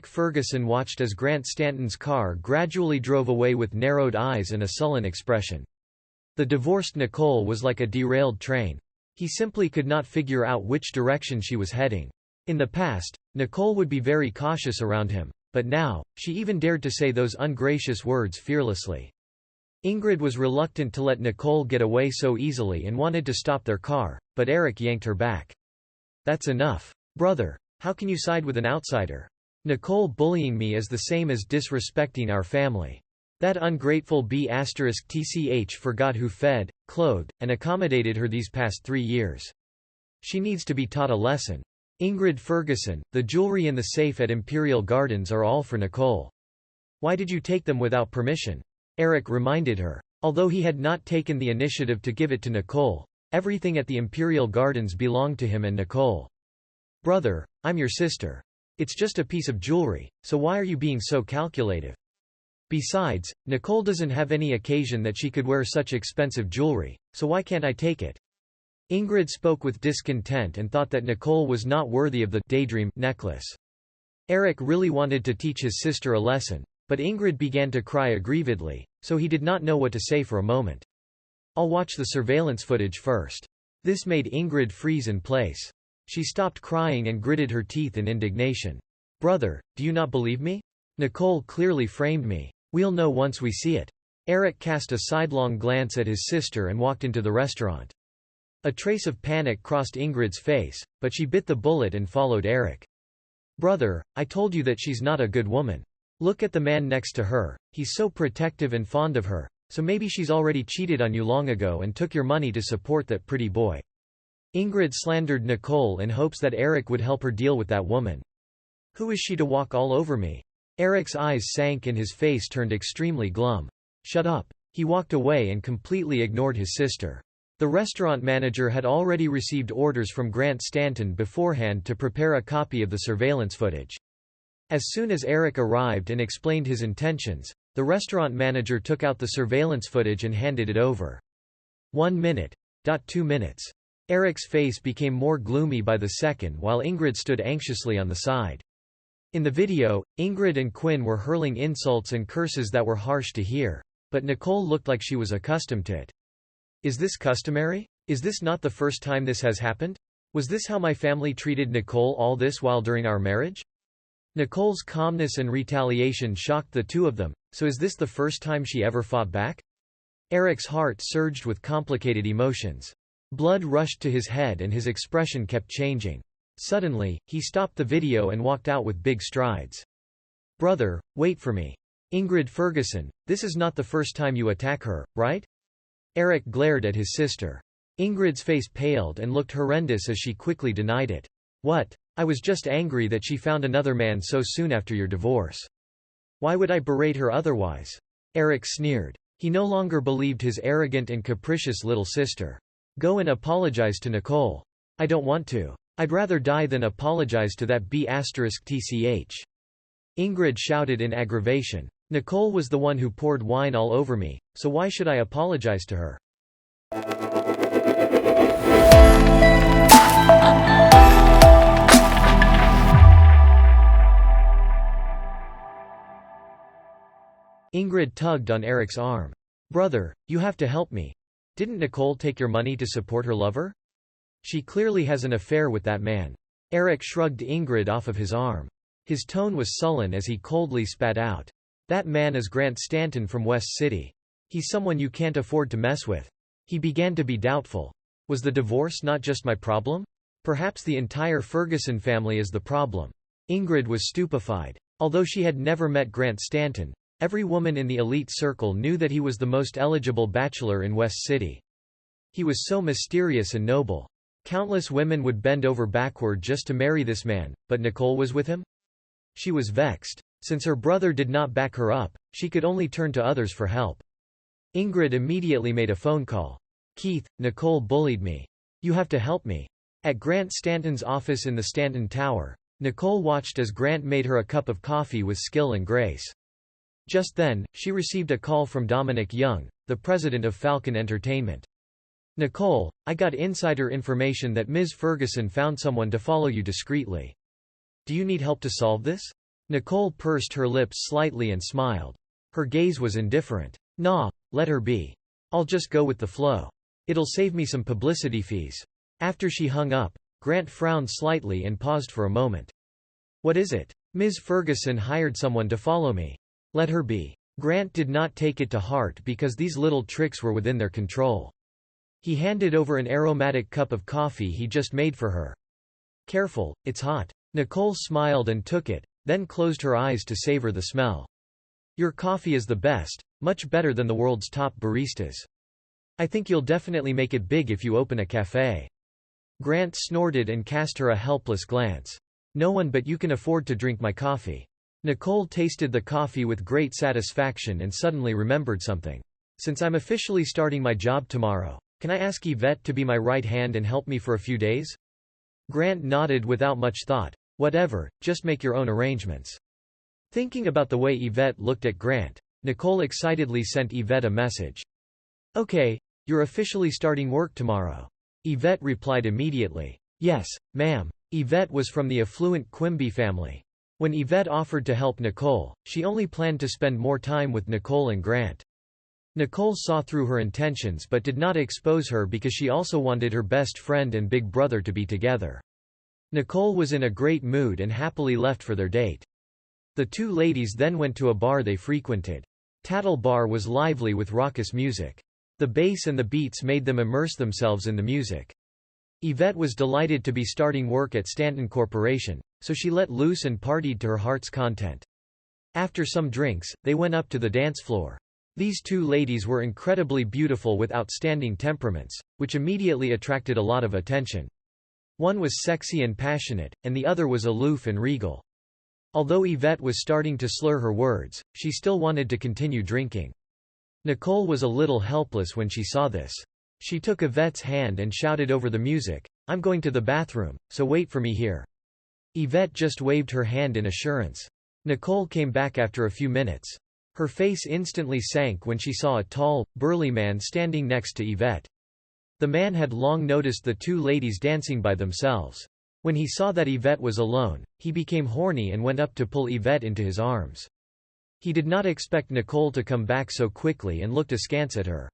Eric Ferguson watched as Grant Stanton's car gradually drove away with narrowed eyes and a sullen expression. The divorced Nicole was like a derailed train. He simply could not figure out which direction she was heading. In the past, Nicole would be very cautious around him, but now, she even dared to say those ungracious words fearlessly. Ingrid was reluctant to let Nicole get away so easily and wanted to stop their car, but Eric yanked her back. "That's enough. Brother, how can you side with an outsider? Nicole bullying me is the same as disrespecting our family. That ungrateful B*TCH forgot who fed, clothed, and accommodated her these past 3 years. She needs to be taught a lesson. Ingrid Ferguson, the jewelry in the safe at Imperial Gardens are all for Nicole. Why did you take them without permission?" Eric reminded her. Although he had not taken the initiative to give it to Nicole, everything at the Imperial Gardens belonged to him and Nicole. "Brother, I'm your sister. It's just a piece of jewelry, so why are you being so calculative? Besides, Nicole doesn't have any occasion that she could wear such expensive jewelry, so why can't I take it?" Ingrid spoke with discontent and thought that Nicole was not worthy of the daydream necklace. Eric really wanted to teach his sister a lesson, but Ingrid began to cry aggrievedly, so he did not know what to say for a moment. "I'll watch the surveillance footage first." This made Ingrid freeze in place. She stopped crying and gritted her teeth in indignation. "Brother, do you not believe me? Nicole clearly framed me. We'll know once we see it." Eric cast a sidelong glance at his sister and walked into the restaurant. A trace of panic crossed Ingrid's face, but she bit the bullet and followed Eric. "Brother, I told you that she's not a good woman. Look at the man next to her, he's so protective and fond of her, so maybe she's already cheated on you long ago and took your money to support that pretty boy." Ingrid slandered Nicole in hopes that Eric would help her deal with that woman. "Who is she to walk all over me?" Eric's eyes sank and his face turned extremely glum. "Shut up." He walked away and completely ignored his sister. The restaurant manager had already received orders from Grant Stanton beforehand to prepare a copy of the surveillance footage. As soon as Eric arrived and explained his intentions, the restaurant manager took out the surveillance footage and handed it over. 1 minute. 2 minutes. Eric's face became more gloomy by the second while Ingrid stood anxiously on the side. In the video, Ingrid and Quinn were hurling insults and curses that were harsh to hear, but Nicole looked like she was accustomed to it. "Is this customary? Is this not the first time this has happened? Was this how my family treated Nicole all this while during our marriage?" Nicole's calmness and retaliation shocked the two of them, so is this the first time she ever fought back? Eric's heart surged with complicated emotions. Blood rushed to his head and his expression kept changing. Suddenly, he stopped the video and walked out with big strides. "Brother, wait for me. Ingrid Ferguson, this is not the first time you attack her, right?" Eric glared at his sister. Ingrid's face paled and looked horrendous as she quickly denied it. "What? I was just angry that she found another man so soon after your divorce. Why would I berate her otherwise?" Eric sneered. He no longer believed his arrogant and capricious little sister. "Go and apologize to Nicole." "I don't want to. I'd rather die than apologize to that B*TCH." Ingrid shouted in aggravation. "Nicole was the one who poured wine all over me, so why should I apologize to her?" Ingrid tugged on Eric's arm. "Brother, you have to help me. Didn't Nicole take your money to support her lover? She clearly has an affair with that man." Eric shrugged Ingrid off of his arm. His tone was sullen as he coldly spat out. "That man is Grant Stanton from West City. He's someone you can't afford to mess with." He began to be doubtful. Was the divorce not just my problem? Perhaps the entire Ferguson family is the problem. Ingrid was stupefied. Although she had never met Grant Stanton, every woman in the elite circle knew that he was the most eligible bachelor in West City. He was so mysterious and noble. Countless women would bend over backward just to marry this man, but Nicole was with him? She was vexed. Since her brother did not back her up, she could only turn to others for help. Ingrid immediately made a phone call. "Keith, Nicole bullied me. You have to help me." At Grant Stanton's office in the Stanton Tower, Nicole watched as Grant made her a cup of coffee with skill and grace. Just then, she received a call from Dominic Young, the president of Falcon Entertainment. "Nicole, I got insider information that Ms. Ferguson found someone to follow you discreetly. Do you need help to solve this?" Nicole pursed her lips slightly and smiled. Her gaze was indifferent. "Nah, let her be. I'll just go with the flow. It'll save me some publicity fees." After she hung up, Grant frowned slightly and paused for a moment. "What is it?" "Ms. Ferguson hired someone to follow me." "Let her be." Grant did not take it to heart because these little tricks were within their control. He handed over an aromatic cup of coffee he just made for her. "Careful, it's hot." Nicole smiled and took it, then closed her eyes to savor the smell. "Your coffee is the best, much better than the world's top baristas. I think you'll definitely make it big if you open a cafe." Grant snorted and cast her a helpless glance. "No one but you can afford to drink my coffee." Nicole tasted the coffee with great satisfaction and suddenly remembered something. "Since I'm officially starting my job tomorrow, can I ask Yvette to be my right hand and help me for a few days?" Grant nodded without much thought. "Whatever, just make your own arrangements." Thinking about the way Yvette looked at Grant, Nicole excitedly sent Yvette a message. "Okay, you're officially starting work tomorrow." Yvette replied immediately. "Yes, ma'am." Yvette was from the affluent Quimby family. When Yvette offered to help Nicole, she only planned to spend more time with Nicole and Grant. Nicole saw through her intentions but did not expose her because she also wanted her best friend and big brother to be together. Nicole was in a great mood and happily left for their date. The two ladies then went to a bar they frequented. Tattle Bar was lively with raucous music. The bass and the beats made them immerse themselves in the music. Yvette was delighted to be starting work at Stanton Corporation, so she let loose and partied to her heart's content. After some drinks, they went up to the dance floor. These two ladies were incredibly beautiful with outstanding temperaments, which immediately attracted a lot of attention. One was sexy and passionate, and the other was aloof and regal. Although Yvette was starting to slur her words, she still wanted to continue drinking. Nicole was a little helpless when she saw this. She took Yvette's hand and shouted over the music, "I'm going to the bathroom, so wait for me here." Yvette just waved her hand in assurance. Nicole came back after a few minutes. Her face instantly sank when she saw a tall, burly man standing next to Yvette. The man had long noticed the two ladies dancing by themselves. When he saw that Yvette was alone, he became horny and went up to pull Yvette into his arms. He did not expect Nicole to come back so quickly and looked askance at her.